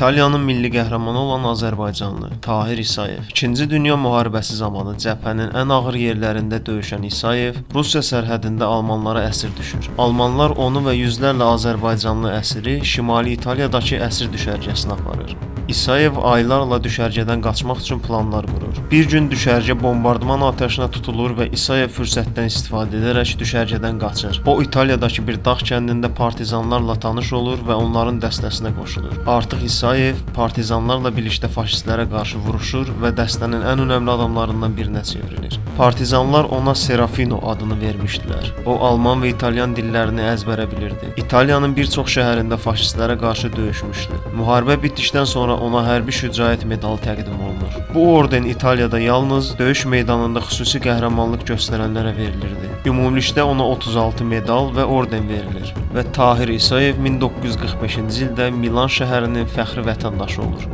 İtaliyanın milli qəhrəmanı olan Azərbaycanlı Tahir İsayev 2-ci Dünya müharibəsi zamanı cəbhənin ən ağır yerlərində döyüşən İsayev Rusiya sərhədində almanlara əsir düşür. Almanlar onu və yüzlərlə Azərbaycanlı əsiri Şimali İtaliyadakı əsir düşərgəsinə aparır. İsayev aylarla düşərgədən qaçmaq üçün planlar qurur. Bir gün düşərgə bombardman atəşinə tutulur və İsayev fürsətdən istifadə edərək düşərgədən qaçır. O İtaliyadakı bir dağ kəndində partizanlarla tanış olur və onların dəstəsinə qoşulur. Artıq İsayev partizanlarla birlikdə faşistlərə qarşı vuruşur və dəstənin ən önəmli adamlarından birinə çevrilir. Partizanlar ona Serafino adını vermişdilər. O alman və italyan dillərini əzbərə bilirdi. İtaliyanın bir çox şəhərində faşistlərə qarşı döyüşmüşdü. Müharibə bitdikdən sonra ona hərbi şücaət medalı təqdim olunur. Bu orden İtaliyada yalnız döyüş meydanında xüsusi qəhrəmanlıq göstərənlərə verilirdi. Ümumilikdə ona 36 medal və orden verilir və Tahir İsayev 1945-ci ildə Milan şəhərinin fəxri vətəndaşı olur.